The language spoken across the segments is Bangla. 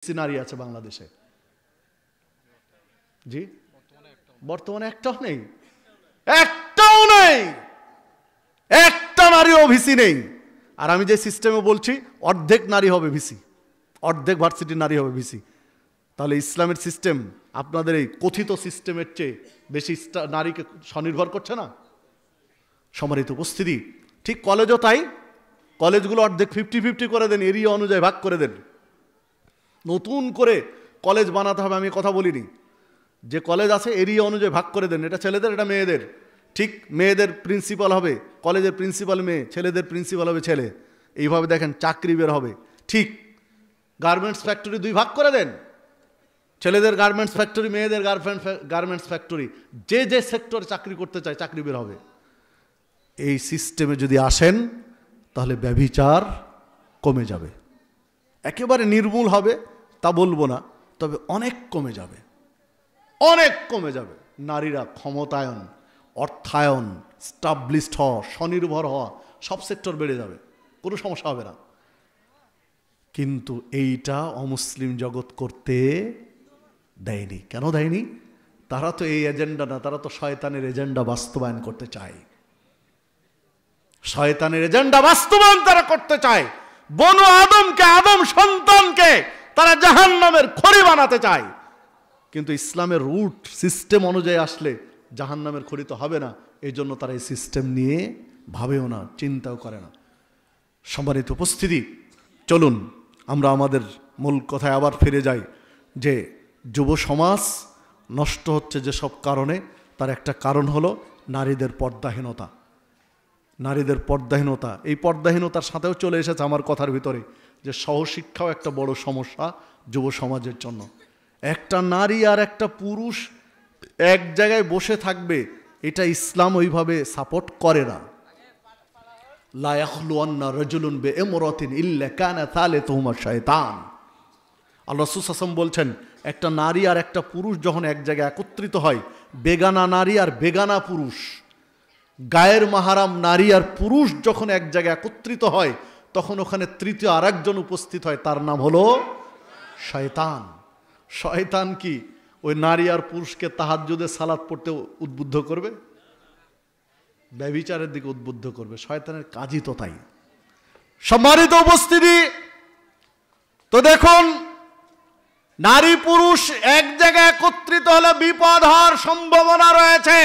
সিনারি আছে বাংলাদেশে? জি, বর্তমানে একটাও নেই, একটাও নেই, একটা নারীও ভিসি নেই। আর আমি যে সিস্টেমে বলছি, অর্ধেক নারী হবে ভিসি, অর্ধেক ভার্সিটির নারী হবে ভিসি। তাহলে ইসলামের সিস্টেম আপনাদের এই কথিত সিস্টেমের চেয়ে বেশি নারীকে স্বনির্ভর করছে না? সম্মানিত উপস্থিতি, ঠিক কলেজও তাই। কলেজগুলো অর্ধেক 50-50 করে দেন, এরিয়া অনুযায়ী ভাগ করে দেন। নতুন করে কলেজ বানাতে হবে আমি কথা বলিনি, যে কলেজ আছে এরিয়া অনুযায়ী ভাগ করে দেন, এটা ছেলেদের এটা মেয়েদের। ঠিক মেয়েদের প্রিন্সিপাল হবে, কলেজের প্রিন্সিপাল মেয়ে, ছেলেদের প্রিন্সিপাল হবে ছেলে। এইভাবে দেখেন চাকরি বের হবে। ঠিক গার্মেন্টস ফ্যাক্টরি 2 ভাগ করে দেন, ছেলেদের গার্মেন্টস ফ্যাক্টরি, মেয়েদের গার্মেন্টস ফ্যাক্টরি। যে যে সেক্টরে চাকরি করতে চায় চাকরি বের হবে। এই সিস্টেমে যদি আসেন তাহলে ব্যভিচার কমে যাবে। একেবারে নির্মূল হবে তা বলবো না, তবে অনেক কমে যাবে, অনেক কমে যাবে। নারীরা ক্ষমতায়ন, অর্থায়ন, স্টাবলিশড হওয়া, স্বনির্ভর হওয়া, সব সেক্টর বেড়ে যাবে, কোনো সমস্যা হবে না। কিন্তু এইটা অমুসলিম জগৎ করতে দেয়নি। কেন দেয়নি? তারা তো এই এজেন্ডা না, তারা তো শয়তানের এজেন্ডা বাস্তবায়ন করতে চায়। শয়তানের এজেন্ডা বাস্তবায়ন তারা করতে চায়। বনু আদমকে, আদম সন্তানকে তারা জাহান্নামের খড়ি বানাতে চায়। কিন্তু ইসলামের রুট সিস্টেম অনুযায়ী আসলে জাহান্নামের খড়ি তো হবে না। এই জন্য তারা এই সিস্টেম নিয়ে ভাবেও না, চিন্তাও করে না। সম্মানিত উপস্থিতি, চলুন আমরা আমাদের মূল কথায় আবার ফিরে যাই। যে যুব সমাজ নষ্ট হচ্ছে যেসব কারণে, তার একটা কারণ হলো নারীদের পর্দাহীনতা। নারীদের পর্দাহীনতা, এই পর্দাহীনতার সাথেও চলে এসেছে আমার কথার ভিতরে যে সহশিক্ষাও একটা বড় সমস্যা যুব সমাজের জন্য। একটা নারী আর একটা পুরুষ এক জায়গায় বসে থাকবে, এটা ইসলাম ওইভাবে সাপোর্ট করে না। লা ইয়াখলুয়ান্না রাজুলুন বিইমরাতিন ইল্লা কানা সালিসুহুমা শায়তান। আল্লাহ রাসূল সাল্লাল্লাহু আলাইহি ওয়াসাল্লাম বলছেন, একটা নারী আর একটা পুরুষ যখন এক জায়গায় একত্রিত হয়, বেগানা নারী আর বেগানা পুরুষ, গায়ের মাহারাম নারী আর পুরুষ যখন এক জায়গায় একত্রিত হয়, তখন ওখানে তৃতীয় আরেকজন উপস্থিত হয়, তার নাম হলো শয়তান। শয়তান কি ওই নারী আর পুরুষকে তাহাজ্জুদে সালাত পড়তে উদ্বুদ্ধ করবে? ব্যভিচারের দিকে উদ্বুদ্ধ করবে। শয়তানের কাজই তো তাই। সম্মানিত উপস্থিতি, তো দেখুন, নারী পুরুষ এক জায়গায় একত্রিত হলে বিপদ হওয়ার সম্ভাবনা রয়েছে।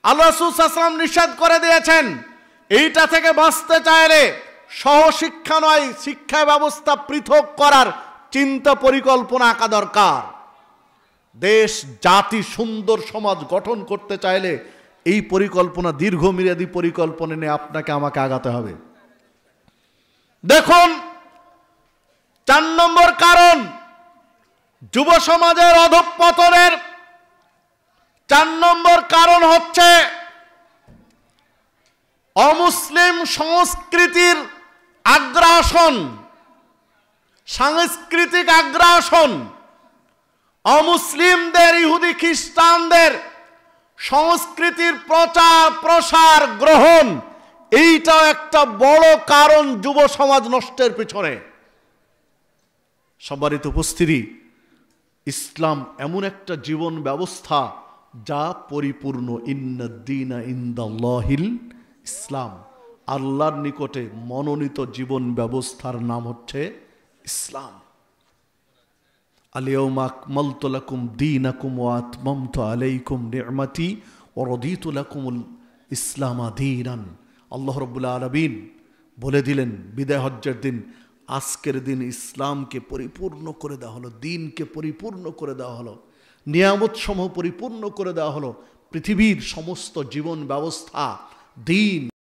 আল্লাহ রাসূল সাল্লাল্লাহু আলাইহি ওয়াসাল্লাম নিষেধ করে দিয়েছেন। এইটা থেকে বাঁচতে চাইলে সহশিক্ষা নয়, শিক্ষা ব্যবস্থা পৃথক করার চিন্তা পরিকল্পনা আঁকা দরকার। দেশ জাতি সুন্দর সমাজ গঠন করতে চাইলে এই পরিকল্পনা, দীর্ঘমেয়াদী পরিকল্পনা নিয়ে আপনাকে আমাকে আগাতে হবে। দেখুন, 4 নম্বর কারণ যুব সমাজের অধঃপতনের 4 নম্বর কারণ হচ্ছে অমুসলিম সংস্কৃতির আগ্রাসন, সাংস্কৃতিক আগ্রাসন। অমুসলিমদের, ইহুদি খ্রিস্টানদের সংস্কৃতির প্রচার প্রসার গ্রহণ, এইটাও একটা বড় কারণ যুব সমাজ নষ্টের পিছনে। সম্মানিত উপস্থিতি, ইসলাম এমন একটা জীবন ব্যবস্থা যা পরিপূর্ণ। ইন্নাদ-দীনা ইনদাল্লাহিল ইসলাম। আল্লাহর নিকটে মনোনীত জীবন ব্যবস্থার নাম হচ্ছে ইসলাম। আল-ইয়াওমা আকমালতু লাকুম দীনাকুম ওয়া আতমামতু আলাইকুম নি'মাতি ওয়া রাদিতু লাকুমুল ইসলামা দীনান। আল্লাহ রাব্বুল আলামিন বলে দিলেন বিদায় হজ্জের দিন, আজকের দিন ইসলামকে পরিপূর্ণ করে দেওয়া হলো, দিনকে পরিপূর্ণ করে দেওয়া হলো, নিয়ামত সমূহ পরিপূর্ণ করে দেওয়া হলো। পৃথিবীর সমস্ত জীবন ব্যবস্থা দিন